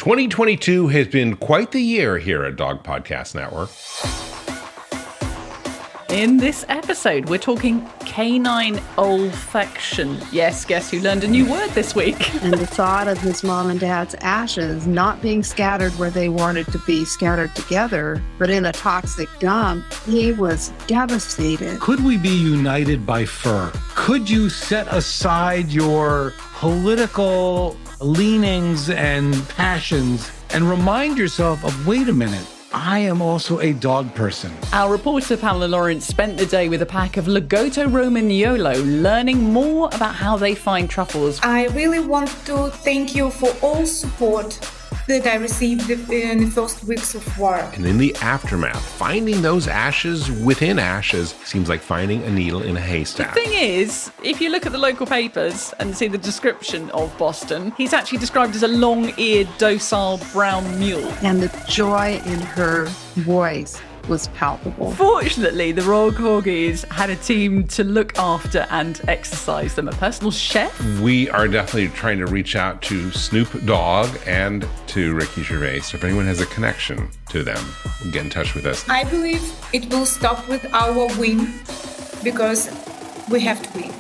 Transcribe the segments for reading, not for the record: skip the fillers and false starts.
2022 has been quite the year here at Dog Podcast Network. In this episode, we're talking canine olfaction. Yes, guess who learned a new word this week? And the thought of his mom and dad's ashes not being scattered where they wanted to be scattered together, but in a toxic dump, he was devastated. Could we be united by fur? Could you set aside your political leanings and passions and remind yourself of, wait a minute, I am also a dog person. Our reporter Paola Lawrence spent the day with a pack of Lagotto Romagnolo, learning more about how they find truffles. I really want to thank you for all support that I received in the first weeks of war. And in the aftermath, finding those ashes within ashes seems like finding a needle in a haystack. The thing is, if you look at the local papers and see the description of Boston, he's actually described as a long-eared, docile brown mule. And the joy in her voice was palpable. Fortunately, the Royal Corgis had a team to look after and exercise them. A personal chef. We are definitely trying to reach out to Snoop Dogg and to Ricky Gervais. So if anyone has a connection to them, get in touch with us. I believe it will stop with our win because we have to win.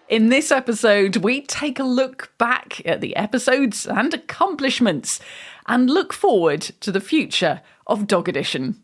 In this episode, we take a look back at the episodes and accomplishments and look forward to the future of Dog Edition.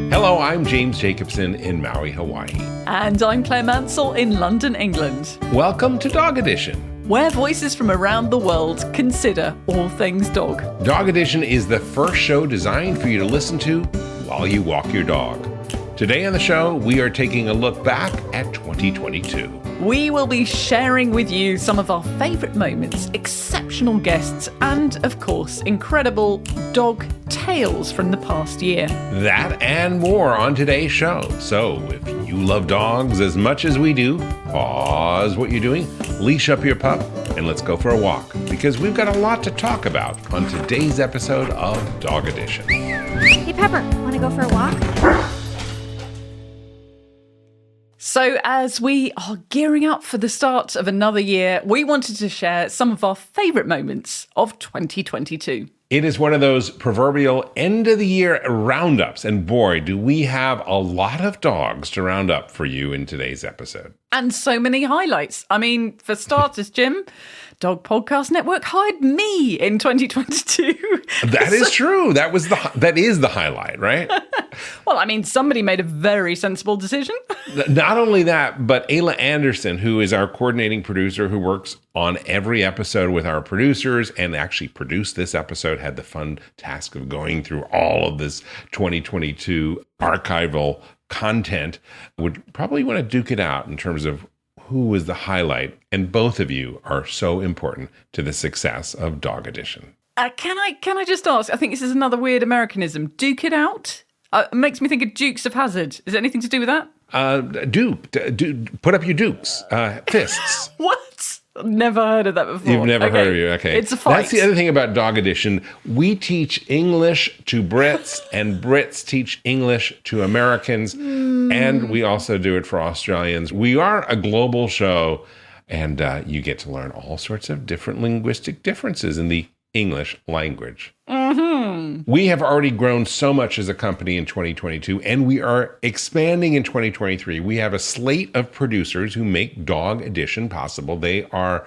Hello, I'm James Jacobson in Maui, Hawaii. And I'm Claire Mansell in London, England. Welcome to Dog Edition, where voices from around the world consider all things dog. Dog Edition is the first show designed for you to listen to while you walk your dog. Today on the show, we are taking a look back at 2022. We will be sharing with you some of our favourite moments, exceptional guests, and, of course, incredible dog tales from the past year. That and more on today's show. So if you love dogs as much as we do, pause what you're doing, leash up your pup, and let's go for a walk, because we've got a lot to talk about on today's episode of Dog Edition. Hey, Pepper, want to go for a walk? So as we are gearing up for the start of another year, we wanted to share some of our favourite moments of 2022. It is one of those proverbial end of the year roundups. And boy, do we have a lot of dogs to round up for you in today's episode. And so many highlights. I mean, for starters, Jim, Dog Podcast Network hired me in 2022. That is true. That is the highlight, right? Well, I mean, somebody made a very sensible decision. Not only that, but Ayla Anderson, who is our coordinating producer, who works on every episode with our producers and actually produced this episode, had the fun task of going through all of this 2022 archival content, would probably want to duke it out in terms of who was the highlight. And both of you are so important to the success of Dog Edition. Can I just ask? I think this is another weird Americanism. Duke it out? Makes me think of Dukes of Hazzard. Is it anything to do with that? Put up your dukes, fists. What? I've never heard of that before. You've never heard of it, okay. It's a fight. That's the other thing about Dog Edition. We teach English to Brits, and Brits teach English to Americans, and we also do it for Australians. We are a global show, and you get to learn all sorts of different linguistic differences in the English language. Mm-hmm. We have already grown so much as a company in 2022, and we are expanding in 2023. We have a slate of producers who make Dog Edition possible. They are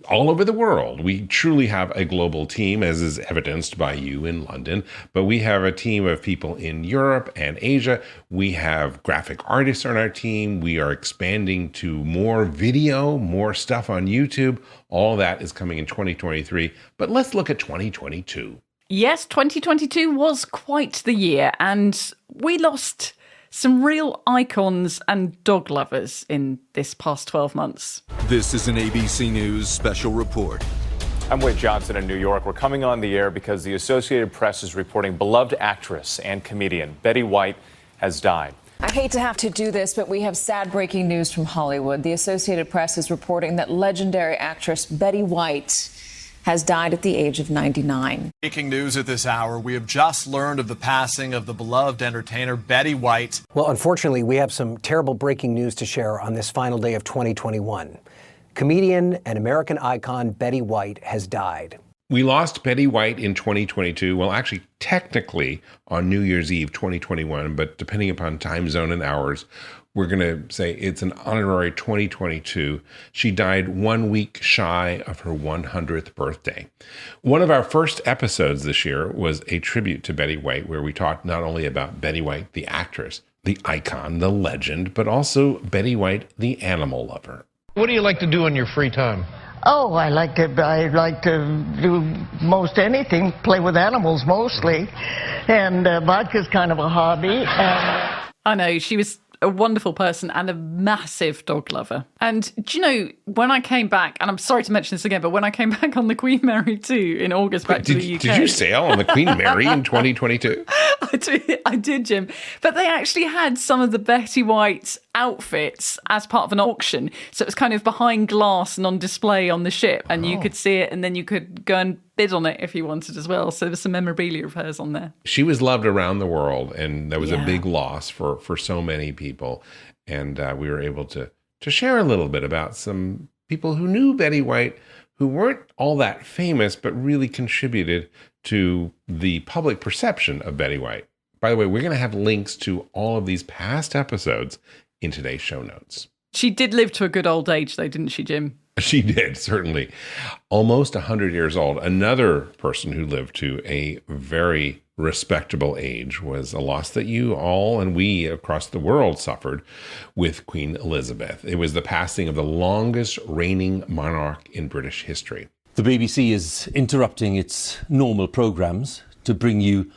all over the world. We truly have a global team, as is evidenced by you in London, but we have a team of people in Europe and Asia. We have graphic artists on our team. We are expanding to more video, more stuff on YouTube. All that is coming in 2023. But let's look at 2022. Yes, 2022 was quite the year, and we lost some real icons and dog lovers in this past 12 months. This is an ABC News special report. I'm Wade Johnson in New York. We're coming on the air because the Associated Press is reporting beloved actress and comedian Betty White has died. I hate to have to do this, but we have sad breaking news from Hollywood. The Associated Press is reporting that legendary actress Betty White has died at the age of 99. Breaking news at this hour, we have just learned of the passing of the beloved entertainer Betty White. Well, unfortunately, we have some terrible breaking news to share on this final day of 2021. Comedian and American icon Betty White has died. We lost Betty White in 2022. Well, actually, technically on New Year's Eve 2021, but depending upon time zone and hours, we're going to say it's an honorary 2022. She died 1 week shy of her 100th birthday. One of our first episodes this year was a tribute to Betty White, where we talked not only about Betty White, the actress, the icon, the legend, but also Betty White, the animal lover. What do you like to do in your free time? Oh, I like to do most anything, play with animals mostly, and vodka's kind of a hobby. I know, she was a wonderful person and a massive dog lover. And do you know, when I came back, and I'm sorry to mention this again, but when I came back on the Queen Mary 2 in August back to the UK. Did you sail on the Queen Mary in 2022? I did, Jim. But they actually had some of the Betty White outfits as part of an auction. So it was kind of behind glass and on display on the ship. And you could see it, and then you could go and bid on it if you wanted as well. So there was some memorabilia of hers on there. She was loved around the world, and that was a big loss for so many people. And we were able to share a little bit about some people who knew Betty White, who weren't all that famous, but really contributed to the public perception of Betty White. By the way, we're going to have links to all of these past episodes in today's show notes. She did live to a good old age, though, didn't she, Jim? She did, certainly. Almost 100 years old. Another person who lived to a very respectable age was a loss that you all and we across the world suffered with Queen Elizabeth. It was the passing of the longest reigning monarch in British history. The BBC is interrupting its normal programmes to bring you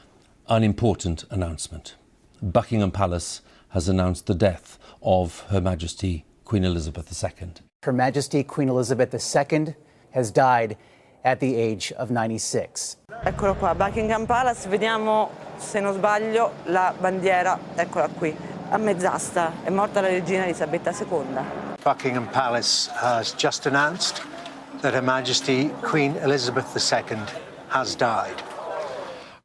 an important announcement. Buckingham Palace has announced the death of Her Majesty Queen Elizabeth II. Her Majesty Queen Elizabeth II has died at the age of 96. Eccolo qua, Buckingham Palace, vediamo se non sbaglio la bandiera, eccola qui, a mezz'asta, è morta la regina Elisabetta II. Buckingham Palace has just announced that Her Majesty Queen Elizabeth II has died.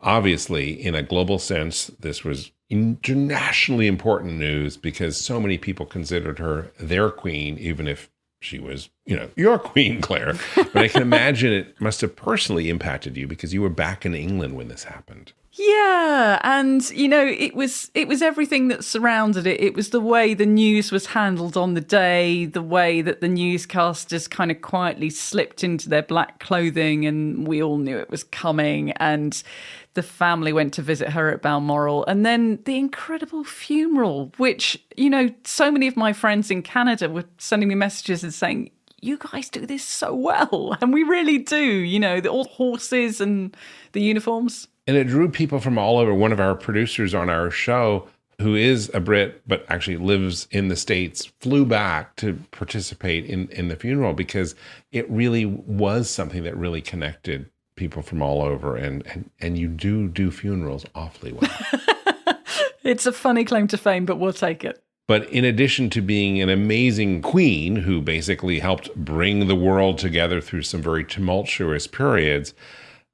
Obviously, in a global sense, this was internationally important news because so many people considered her their queen, even if she was, your queen, Claire. But I can imagine it must have personally impacted you because you were back in England when this happened. Yeah, and it was everything that surrounded it. It was the way the news was handled on the day, the way that the newscasters kind of quietly slipped into their black clothing, and we all knew it was coming. And the family went to visit her at Balmoral, and then the incredible funeral, which so many of my friends in Canada were sending me messages and saying, "You guys do this so well," and we really do. All the horses and the uniforms. And it drew people from all over. One of our producers on our show, who is a Brit, but actually lives in the States, flew back to participate in the funeral because it really was something that really connected people from all over. And you do funerals awfully well. It's a funny claim to fame, but we'll take it. But in addition to being an amazing queen who basically helped bring the world together through some very tumultuous periods,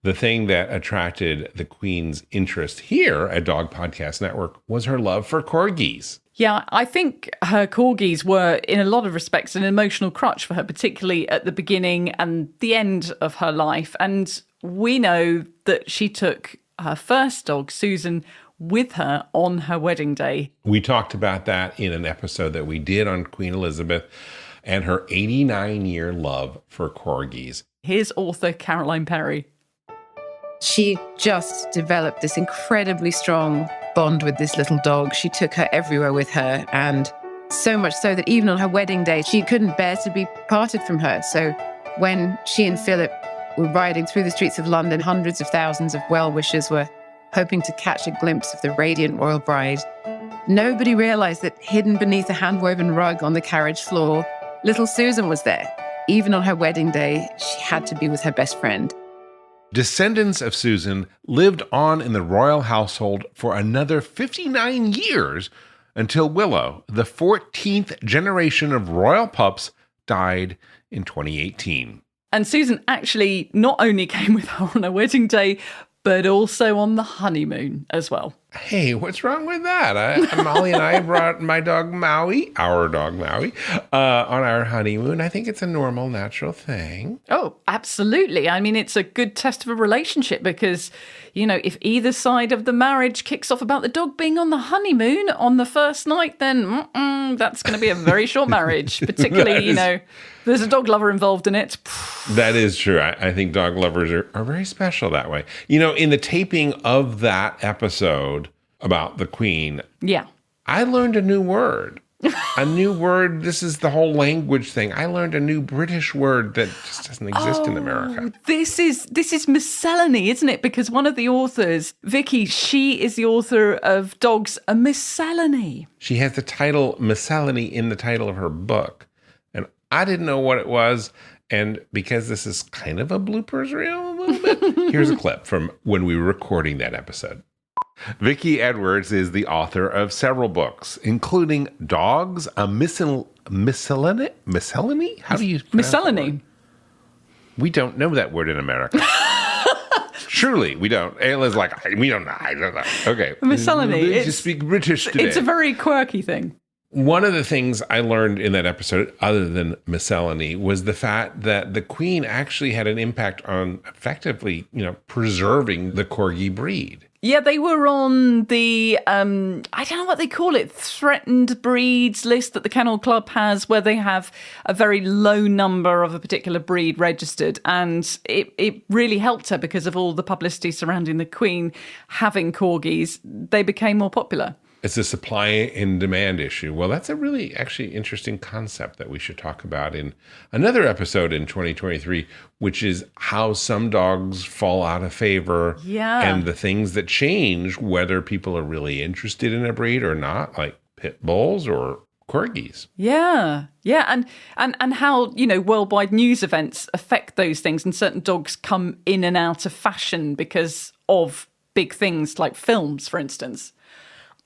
the thing that attracted the Queen's interest here at Dog Podcast Network was her love for corgis. Yeah, I think her corgis were, in a lot of respects, an emotional crutch for her, particularly at the beginning and the end of her life. And we know that she took her first dog, Susan, with her on her wedding day. We talked about that in an episode that we did on Queen Elizabeth and her 89-year love for corgis. Here's author Caroline Perry. She just developed this incredibly strong bond with this little dog. She took her everywhere with her, and so much so that even on her wedding day, she couldn't bear to be parted from her. So when she and Philip were riding through the streets of London, hundreds of thousands of well-wishers were hoping to catch a glimpse of the radiant royal bride. Nobody realized that hidden beneath a hand-woven rug on the carriage floor, little Susan was there. Even on her wedding day, she had to be with her best friend. Descendants of Susan lived on in the royal household for another 59 years until Willow, the 14th generation of royal pups, died in 2018. And Susan actually not only came with her on her wedding day, but also on the honeymoon as well. Hey, what's wrong with that? Molly and I brought my dog Maui, our dog Maui, on our honeymoon. I think it's a normal, natural thing. Oh, absolutely. I mean, it's a good test of a relationship because, you know, if either side of the marriage kicks off about the dog being on the honeymoon on the first night, then that's going to be a very short marriage, particularly, you know, there's a dog lover involved in it. That is true. I think dog lovers are very special that way. You know, in the taping of that episode about the Queen, yeah, I learned a new word. A new word. This is the whole language thing. I learned a new British word that just doesn't exist in America. This is miscellany, isn't it? Because one of the authors, Vicky, she is the author of Dogs, a Miscellany. She has the title Miscellany in the title of her book. And I didn't know what it was. And because this is kind of a bloopers reel a little bit, here's a clip from when we were recording that episode. Vicky Edwards is the author of several books, including Dogs, a Miscellany? How do you pronounce Miscellany. We don't know that word in America. Surely we don't. Ayla's like, we don't know. I don't know. Okay. Miscellany. We just speak British today. It's a very quirky thing. One of the things I learned in that episode, other than miscellany, was the fact that the Queen actually had an impact on effectively, you know, preserving the Corgi breed. Yeah, they were on the, I don't know what they call it, threatened breeds list that the Kennel Club has, where they have a very low number of a particular breed registered. And it really helped her because of all the publicity surrounding the Queen having corgis. They became more popular. It's a supply and demand issue. Well, that's a really actually interesting concept that we should talk about in another episode in 2023, which is how some dogs fall out of favor and the things that change whether people are really interested in a breed or not, like pit bulls or corgis. Yeah. And how, you know, worldwide news events affect those things, and certain dogs come in and out of fashion because of big things like films, for instance.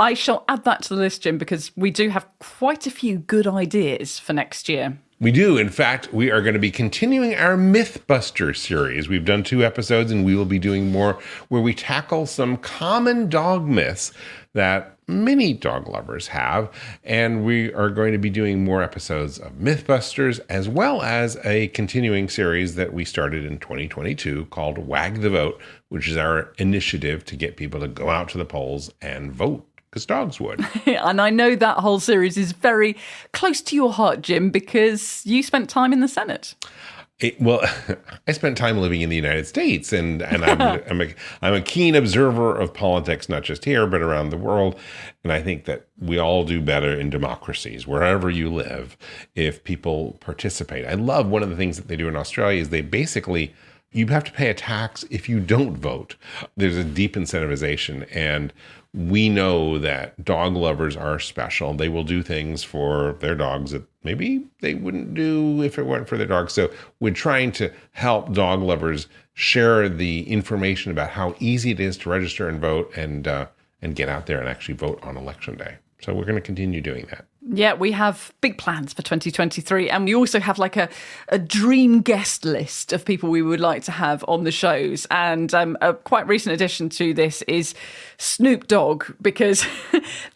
I shall add that to the list, Jim, because we do have quite a few good ideas for next year. We do. In fact, we are going to be continuing our Mythbuster series. We've done 2 episodes, and we will be doing more where we tackle some common dog myths that many dog lovers have. And we are going to be doing more episodes of Mythbusters, as well as a continuing series that we started in 2022 called Wag the Vote, which is our initiative to get people to go out to the polls and vote. Because dogs would. And I know that whole series is very close to your heart, Jim, because you spent time in the Senate. Well, I spent time living in the United States, and I'm a keen observer of politics, not just here, but around the world. And I think that we all do better in democracies, wherever you live, if people participate. I love one of the things that they do in Australia is they basically, you have to pay a tax if you don't vote. There's a deep incentivization, and we know that dog lovers are special. They will do things for their dogs that maybe they wouldn't do if it weren't for their dogs. So we're trying to help dog lovers share the information about how easy it is to register and vote and get out there and actually vote on election day. So we're going to continue doing that. Yeah, we have big plans for 2023. And we also have like a dream guest list of people we would like to have on the shows. And a quite recent addition to this is Snoop Dogg, because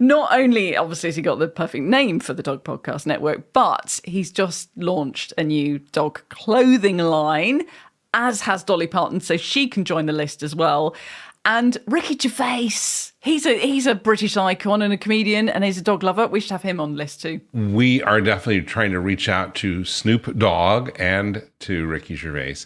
not only, obviously, has he got the perfect name for the Dog Podcast Network, but he's just launched a new dog clothing line, as has Dolly Parton, so she can join the list as well. And Ricky Gervais, he's a British icon and a comedian, and he's a dog lover. We should have him on the list too. We are definitely trying to reach out to Snoop Dogg and to Ricky Gervais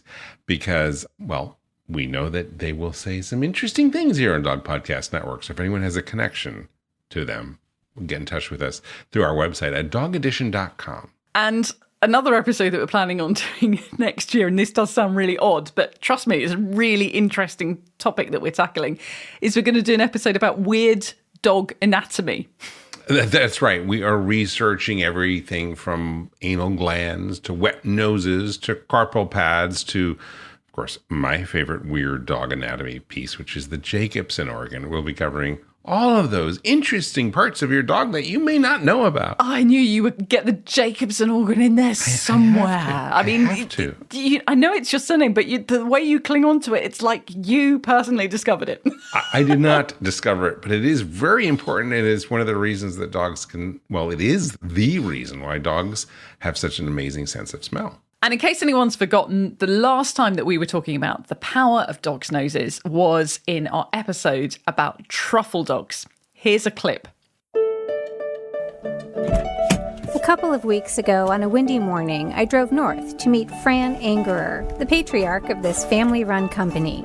because, well, we know that they will say some interesting things here on Dog Podcast Network. So if anyone has a connection to them, get in touch with us through our website at dogedition.com. And another episode that we're planning on doing next year, and this does sound really odd, but trust me, it's a really interesting topic that we're tackling, is we're going to do an episode about weird dog anatomy. That's right. We are researching everything from anal glands to wet noses to carpal pads to, of course, my favorite weird dog anatomy piece, which is the Jacobson organ. We'll be covering all of those interesting parts of your dog that you may not know about. I knew you would get the Jacobson organ in there somewhere. I know it's your surname, but the way you cling on to it, it's like you personally discovered it. I did not discover it, but it is very important. It is one of the reasons that dogs it is the reason why dogs have such an amazing sense of smell. And in case anyone's forgotten, the last time that we were talking about the power of dogs' noses was in our episode about truffle dogs. Here's a clip. A couple of weeks ago, on a windy morning, I drove north to meet Fran Angerer, the patriarch of this family-run company.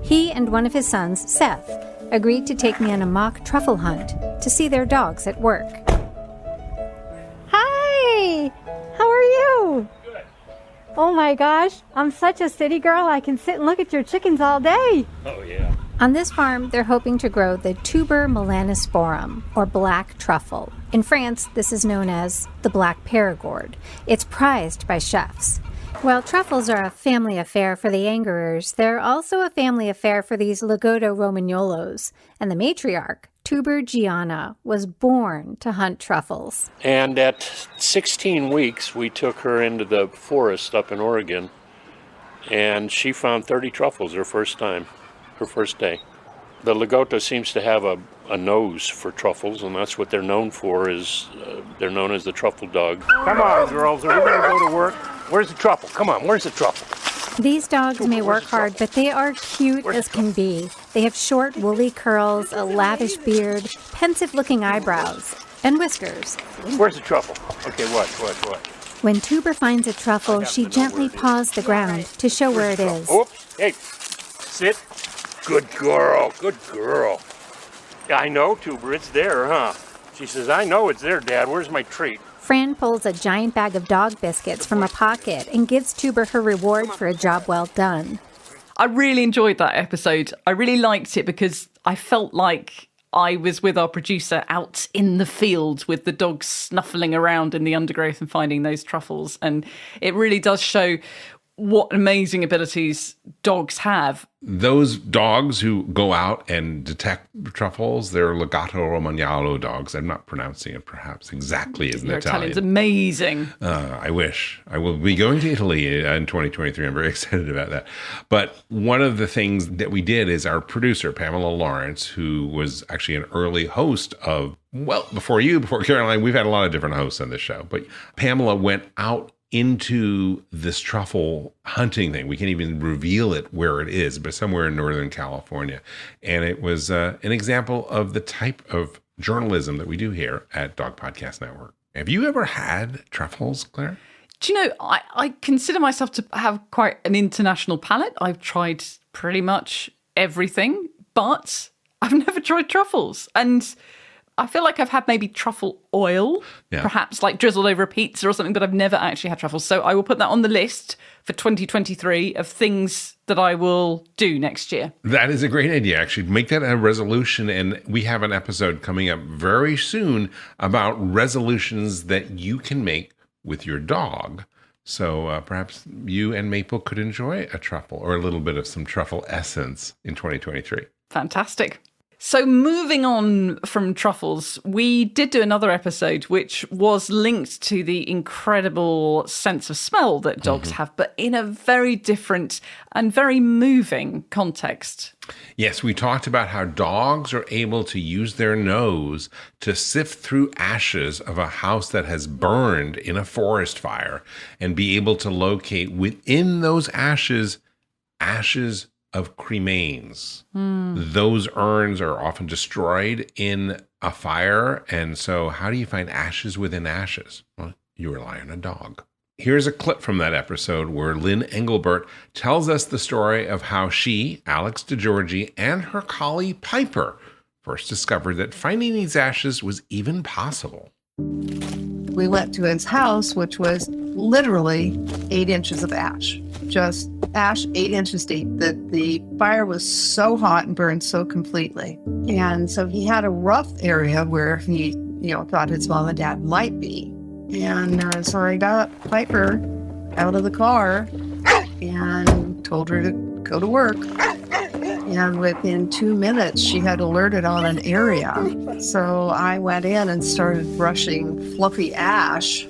He and one of his sons, Seth, agreed to take me on a mock truffle hunt to see their dogs at work. Hi! How are you? Oh my gosh, I'm such a city girl, I can sit and look at your chickens all day. Oh, yeah. On this farm, they're hoping to grow the tuber melanosporum, or black truffle. In France, this is known as the black Perigord. It's prized by chefs. While truffles are a family affair for the Angerers, they're also a family affair for these Lagotto Romagnolos. And the matriarch, Tuber Gianna, was born to hunt truffles. And at 16 weeks, we took her into the forest up in Oregon, and she found 30 truffles her first day. The Lagotto seems to have a nose for truffles, and that's what they're known for, they're known as the Truffle Dogs. Come on, girls, are we going to go to work? Where's the truffle? Come on, where's the truffle? These dogs may work hard, but they are cute as can be. They have short, woolly curls, a lavish beard, pensive-looking eyebrows, and whiskers. Where's the truffle? Okay, what? When Tuber finds a truffle, she gently paws the ground to show where it is. Oops, hey, sit. Good girl. Yeah, I know, Tuber, it's there, huh? She says, I know it's there, Dad. Where's my treat? Fran pulls a giant bag of dog biscuits from a pocket and gives Tuber her reward for a job well done. I really enjoyed that episode. I really liked it because I felt like I was with our producer out in the field with the dogs snuffling around in the undergrowth and finding those truffles. And it really does show what amazing abilities dogs have. Those dogs who go out and detect truffles, they're Lagotto Romagnolo dogs. I'm not pronouncing it perhaps exactly as an Italian. Italian's amazing. I wish. I will be going to Italy in 2023. I'm very excited about that. But one of the things that we did is our producer, Pamela Lawrence, who was actually an early host of, before Caroline, we've had a lot of different hosts on this show. But Pamela went out into this truffle hunting thing. We can't even reveal it where it is, but somewhere in Northern California. And it was an example of the type of journalism that we do here at Dog Podcast Network. Have you ever had truffles, Claire? Do you know, I consider myself to have quite an international palate. I've tried pretty much everything, but I've never tried truffles. And I feel like I've had maybe truffle oil, perhaps like drizzled over a pizza or something, but I've never actually had truffles. So I will put that on the list for 2023 of things that I will do next year. That is a great idea, actually. Make that a resolution. And we have an episode coming up very soon about resolutions that you can make with your dog. So perhaps you and Maple could enjoy a truffle or a little bit of some truffle essence in 2023. Fantastic. So moving on from truffles, we did do another episode which was linked to the incredible sense of smell that dogs have, but in a very different and very moving context. Yes, we talked about how dogs are able to use their nose to sift through ashes of a house that has burned in a forest fire and be able to locate within those ashes of cremains. Those urns are often destroyed in a fire. And so how do you find ashes within ashes? Well, you rely on a dog. Here's a clip from that episode where Lynn Engelbert tells us the story of how she, Alex DeGiorgi, and her collie Piper first discovered that finding these ashes was even possible. We went to his house, which was literally 8 inches of ash. Just ash 8 inches deep. The fire was so hot and burned so completely. And so he had a rough area where he, thought his mom and dad might be. And so I got Piper out of the car and told her to go to work. And within 2 minutes, she had alerted on an area. So I went in and started brushing fluffy ash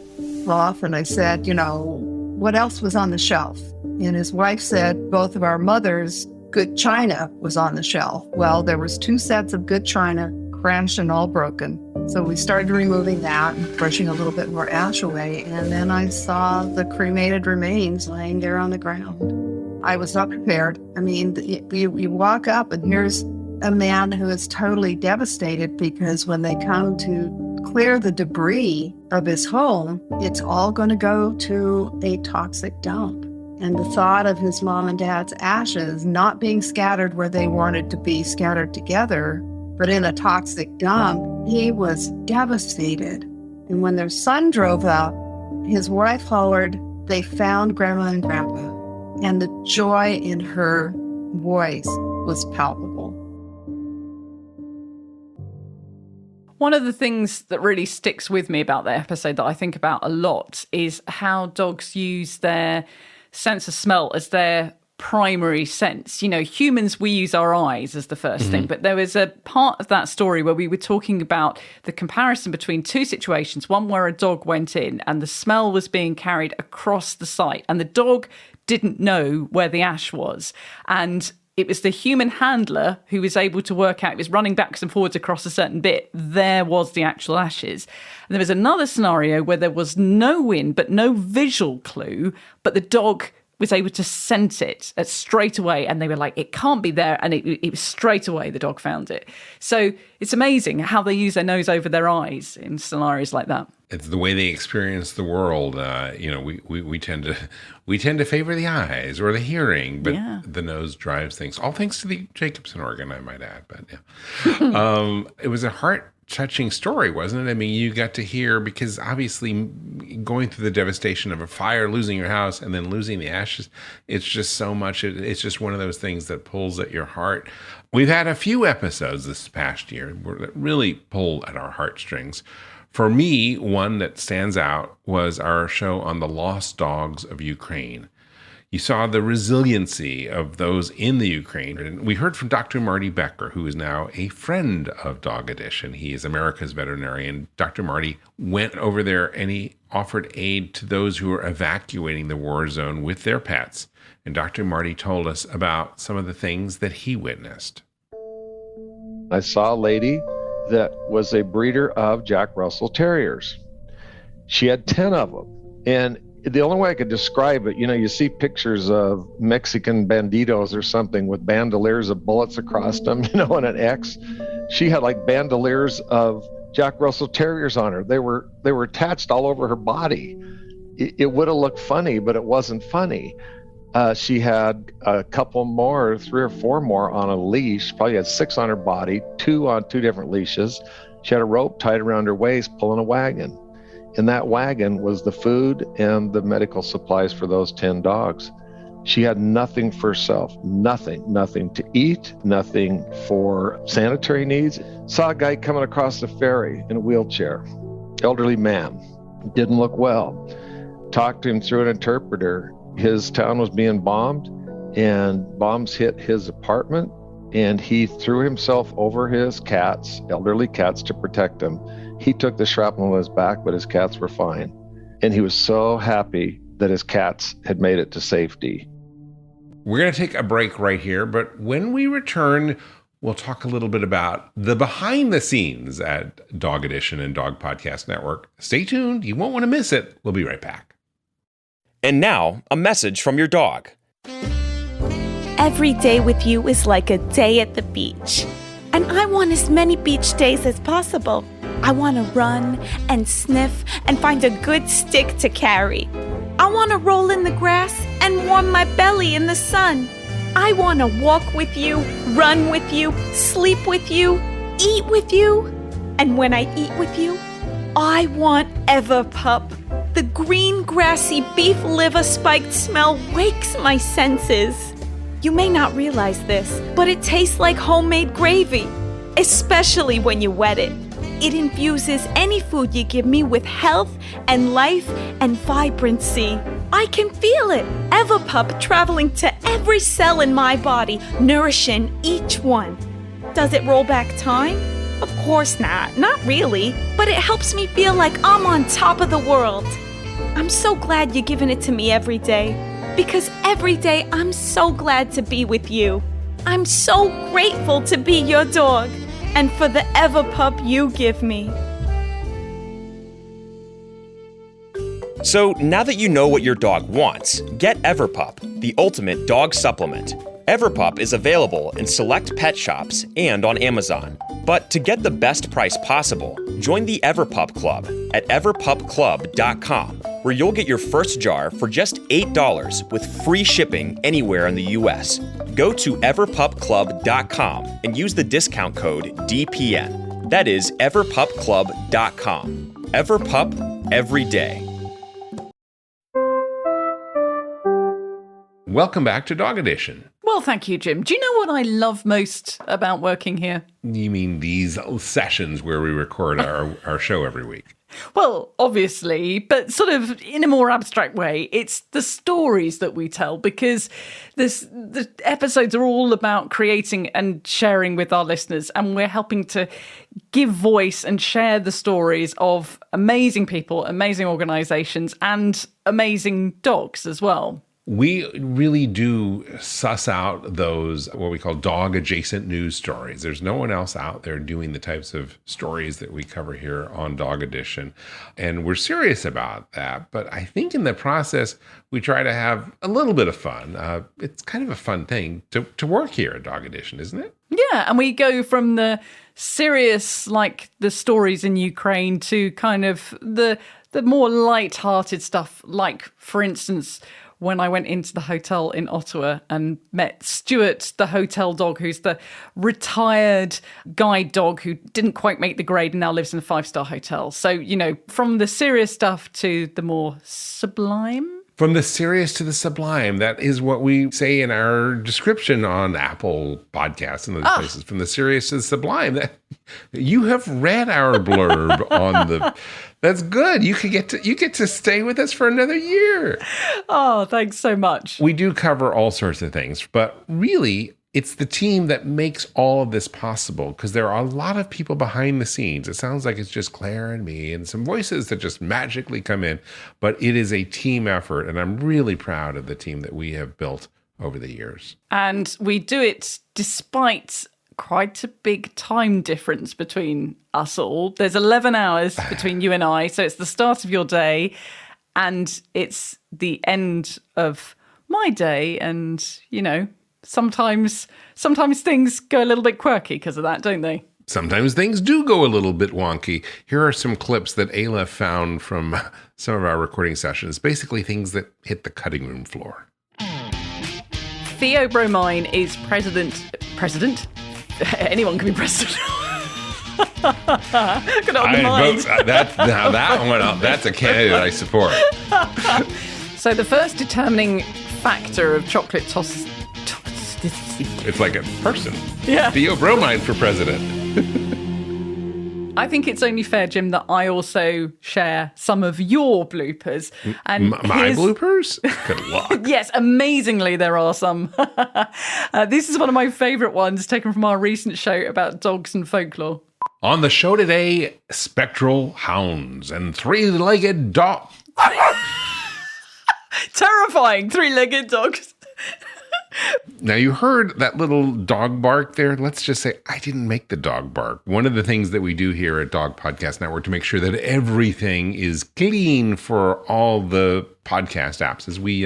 off. And I said, what else was on the shelf? And his wife said, both of our mothers' good china was on the shelf. Well, there was 2 sets of good china, crashed and all broken. So we started removing that and brushing a little bit more ash away. And then I saw the cremated remains laying there on the ground. I was not prepared. I mean, you walk up and here's a man who is totally devastated because when they come to clear the debris of his home, it's all going to go to a toxic dump. And the thought of his mom and dad's ashes not being scattered where they wanted to be scattered together, but in a toxic dump, he was devastated. And when their son drove up, his wife hollered, they found Grandma and Grandpa. And the joy in her voice was palpable. One of the things that really sticks with me about the episode that I think about a lot is how dogs use their sense of smell as their primary sense. Humans, we use our eyes as the first thing, but there was a part of that story where we were talking about the comparison between 2 situations, one where a dog went in and the smell was being carried across the site and the dog didn't know where the ash was. And it was the human handler who was able to work out, it was running backwards and forwards across a certain bit, there was the actual ashes. And there was another scenario where there was no wind, but no visual clue, but the dog was able to sense it straight away. And they were like, it can't be there. And it was straight away, the dog found it. So it's amazing how they use their nose over their eyes in scenarios like that. It's the way they experience the world. We tend to favor the eyes or the hearing, but the nose drives things. All thanks to the Jacobson organ, I might add. But it was a heart-touching story, wasn't it? I mean, you got to hear, because obviously going through the devastation of a fire, losing your house, and then losing the ashes, it's just so much. It's just one of those things that pulls at your heart. We've had a few episodes this past year that really pull at our heartstrings. For me, one that stands out was our show on the lost dogs of Ukraine. You saw the resiliency of those in the Ukraine. And we heard from Dr. Marty Becker, who is now a friend of Dog Edition. He is America's veterinarian. Dr. Marty went over there and he offered aid to those who were evacuating the war zone with their pets. And Dr. Marty told us about some of the things that he witnessed. I saw a lady that was a breeder of Jack Russell Terriers. She had 10 of them. And the only way I could describe it, you see pictures of Mexican banditos or something with bandoliers of bullets across them, and an X. She had like bandoliers of Jack Russell Terriers on her. They were attached all over her body. It would have looked funny, but it wasn't funny. She had a couple more, 3 or 4 more on a leash, probably had 6 on her body, 2 on 2 different leashes. She had a rope tied around her waist, pulling a wagon. In that wagon was the food and the medical supplies for those 10 dogs. She had nothing for herself, nothing to eat, nothing for sanitary needs. Saw a guy coming across the ferry in a wheelchair, elderly man, didn't look well. Talked to him through an interpreter. His town was being bombed and bombs hit his apartment, and he threw himself over his cats, elderly cats, to protect them. He took the shrapnel on his back, but his cats were fine. And he was so happy that his cats had made it to safety. We're going to take a break right here, but when we return, we'll talk a little bit about the behind the scenes at Dog Edition and Dog Podcast Network. Stay tuned. You won't want to miss it. We'll be right back. And now, a message from your dog. Every day with you is like a day at the beach. And I want as many beach days as possible. I want to run and sniff and find a good stick to carry. I want to roll in the grass and warm my belly in the sun. I want to walk with you, run with you, sleep with you, eat with you. And when I eat with you, I want Everpup. The green, grassy beef liver spiked smell wakes my senses. You may not realize this, but it tastes like homemade gravy, especially when you wet it. It infuses any food you give me with health and life and vibrancy. I I can feel it. Everpup traveling to every cell in my body, nourishing each one. Does it roll back time? Of course not. Not really. But it helps me feel like I'm on top of the world. I'm so glad you're giving it to me every day. Because every day I'm so glad to be with you. I'm so grateful to be your dog. And for the Everpup you give me. So now that you know what your dog wants, get Everpup, the ultimate dog supplement. Everpup is available in select pet shops and on Amazon. But to get the best price possible, join the Everpup Club at everpupclub.com, where you'll get your first jar for just $8 with free shipping anywhere in the U.S. Go to everpupclub.com and use the discount code DPN. That is everpupclub.com. Everpup every day. Welcome back to Dog Edition. Well, thank you, Jim. Do you know what I love most about working here? You mean these sessions where we record our show every week? Well, obviously, but sort of in a more abstract way, it's the stories that we tell, because the episodes are all about creating and sharing with our listeners, and we're helping to give voice and share the stories of amazing people, amazing organizations, and amazing dogs as well. We really do suss out those, what we call dog-adjacent news stories. There's no one else out there doing the types of stories that we cover here on Dog Edition. And we're serious about that. But I think in the process, we try to have a little bit of fun. It's kind of a fun thing to work here at Dog Edition, isn't it? Yeah, and we go from the serious, like the stories in Ukraine, to kind of the more light-hearted stuff, like, for instance, when I went into the hotel in Ottawa and met Stuart, the hotel dog, who's the retired guide dog who didn't quite make the grade and now lives in a 5-star hotel. So, you know, from the serious stuff to the more sublime. From the serious to the sublime. That is what we say in our description on Apple Podcasts and those places. From the serious to the sublime. That you have read our blurb on the... That's good. You get to stay with us for another year. Oh, thanks so much. We do cover all sorts of things, but really, it's the team that makes all of this possible, because there are a lot of people behind the scenes. It sounds like it's just Claire and me and some voices that just magically come in, but it is a team effort, and I'm really proud of the team that we have built over the years. And we do it despite quite a big time difference between us all. There's 11 hours between you and I, so it's the start of your day and it's the end of my day. And, you know, sometimes things go a little bit quirky because of that, don't they? Sometimes things do go a little bit wonky. Here are some clips that Ayla found from some of our recording sessions, basically things that hit the cutting room floor. Theo Bromine is president. Anyone can be president. That's a candidate I support. So the first determining factor of chocolate toss. It's like a person. Yeah. Theo Bromine for president. I think it's only fair, Jim, that I also share some of your bloopers. And my bloopers? Good luck. Yes, amazingly, there are some. This is one of my favourite ones, taken from our recent show about dogs and folklore. On the show today, spectral hounds and three-legged dogs. Terrifying three-legged dogs. Now, you heard that little dog bark there. Let's just say I didn't make the dog bark. One of the things that we do here at Dog Podcast Network to make sure that everything is clean for all the podcast apps is we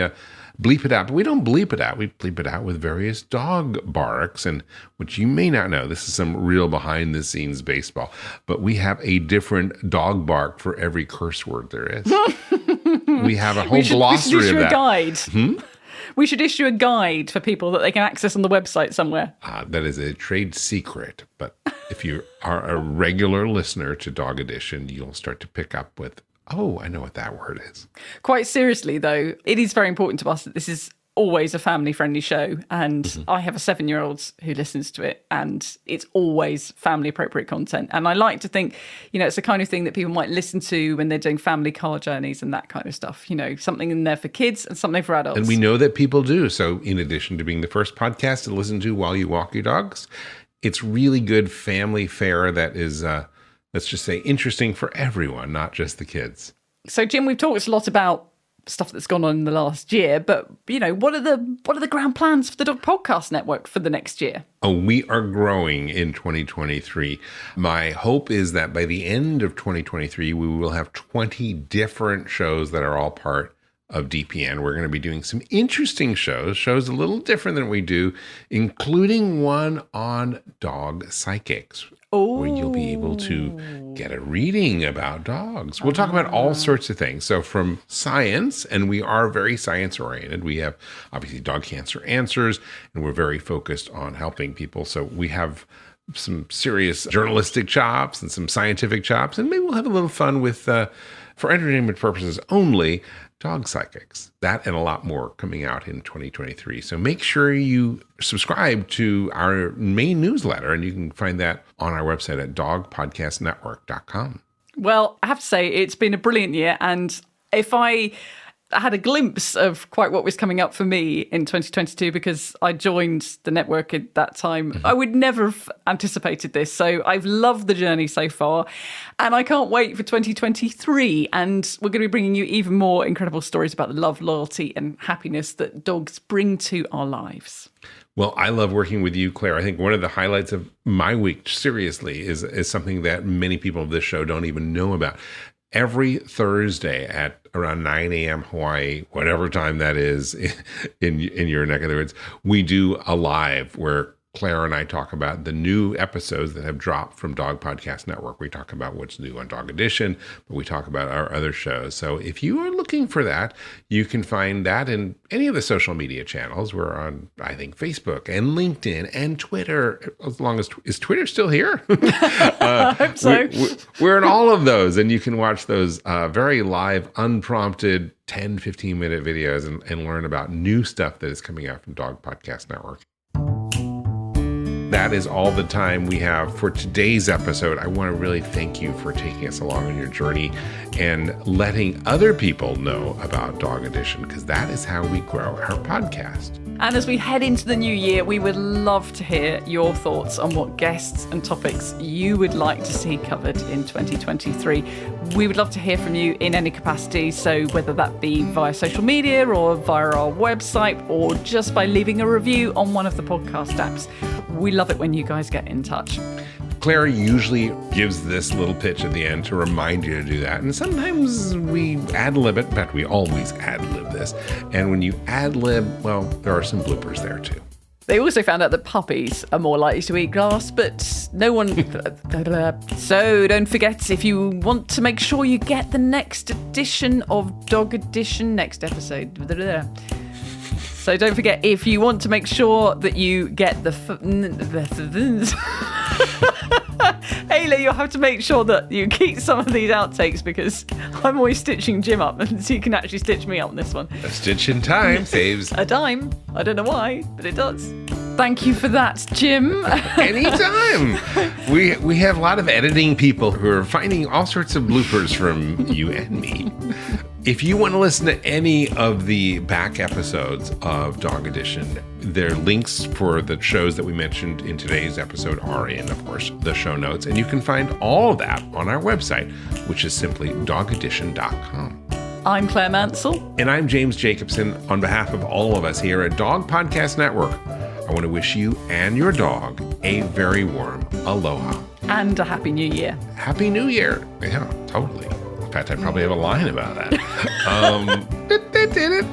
bleep it out. But we don't bleep it out. We bleep it out with various dog barks. And which you may not know, this is some real behind-the-scenes baseball. But we have a different dog bark for every curse word there is. We have a whole glossary of that. We should issue a guide. We should issue a guide for people that they can access on the website somewhere. That is a trade secret. But if you are a regular listener to Dog Edition, you'll start to pick up with, oh, I know what that word is. Quite seriously, though, it is very important to us that this is always a family-friendly show, and I have a 7-year-old who listens to it, and it's always family-appropriate content. And I like to think, it's the kind of thing that people might listen to when they're doing family car journeys and that kind of stuff. Something in there for kids and something for adults. And we know that people do. So in addition to being the first podcast to listen to while you walk your dogs, it's really good family fare that is, let's just say, interesting for everyone, not just the kids. So, Jim, we've talked a lot about stuff that's gone on in the last year, but what are the grand plans for the Dog Podcast Network for the next year? Oh, we are growing in 2023. My hope is that by the end of 2023, we will have 20 different shows that are all part of DPN. We're going to be doing some interesting shows a little different than we do, including one on dog psychics. Where you'll be able to get a reading about dogs. We'll talk about all sorts of things. So from science, and we are very science oriented. We have obviously Dog Cancer Answers, and we're very focused on helping people. So we have some serious journalistic chops and some scientific chops, and maybe we'll have a little fun with, for entertainment purposes only, dog psychics. That and a lot more coming out in 2023. So make sure you subscribe to our main newsletter, and you can find that on our website at dogpodcastnetwork.com. Well, I have to say, it's been a brilliant year. And if I had a glimpse of quite what was coming up for me in 2022, because I joined the network at that time, I would never have anticipated this. So I've loved the journey so far, and I can't wait for 2023. And we're going to be bringing you even more incredible stories about the love, loyalty, and happiness that dogs bring to our lives. Well, I love working with you, Claire. I think one of the highlights of my week, seriously, is something that many people of this show don't even know about. Every Thursday at around 9 a.m. Hawaii, whatever time that is in your neck of the woods, we do a live where Claire and I talk about the new episodes that have dropped from Dog Podcast Network. We talk about what's new on Dog Edition, but we talk about our other shows. So if you are looking for that, you can find that in any of the social media channels. We're on, I think, Facebook and LinkedIn and Twitter. As long as, is Twitter still here? I hope so. We're in all of those, and you can watch those very live, unprompted 10, 15-minute videos and learn about new stuff that is coming out from Dog Podcast Network. That is all the time we have for today's episode. I want to really thank you for taking us along on your journey and letting other people know about Dog Edition, because that is how we grow our podcast. And as we head into the new year, we would love to hear your thoughts on what guests and topics you would like to see covered in 2023. We would love to hear from you in any capacity, so whether that be via social media or via our website or just by leaving a review on one of the podcast apps. We love it when you guys get in touch. Claire usually gives this little pitch at the end to remind you to do that. And sometimes we ad-lib it. In fact, we always ad-lib this. And when you ad-lib, well, there are some bloopers there too. They also found out that puppies are more likely to eat grass, but no one... So don't forget, if you want to make sure you get the next edition of Dog Edition, next episode... So don't forget, if you want to make sure that you get Ayla, you'll have to make sure that you keep some of these outtakes, because I'm always stitching Jim up, and so you can actually stitch me up on this one. A stitch in time saves a dime. I don't know why, but it does. Thank you for that, Jim. Anytime. We have a lot of editing people who are finding all sorts of bloopers from you and me. If you want to listen to any of the back episodes of Dog Edition, their links for the shows that we mentioned in today's episode are in, of course, the show notes. And you can find all of that on our website, which is simply dogedition.com. I'm Claire Mansell. And I'm James Jacobson. On behalf of all of us here at Dog Podcast Network, I want to wish you and your dog a very warm aloha. And a Happy New Year. Happy New Year. Yeah, totally. In fact, I probably have a line about that. Did it.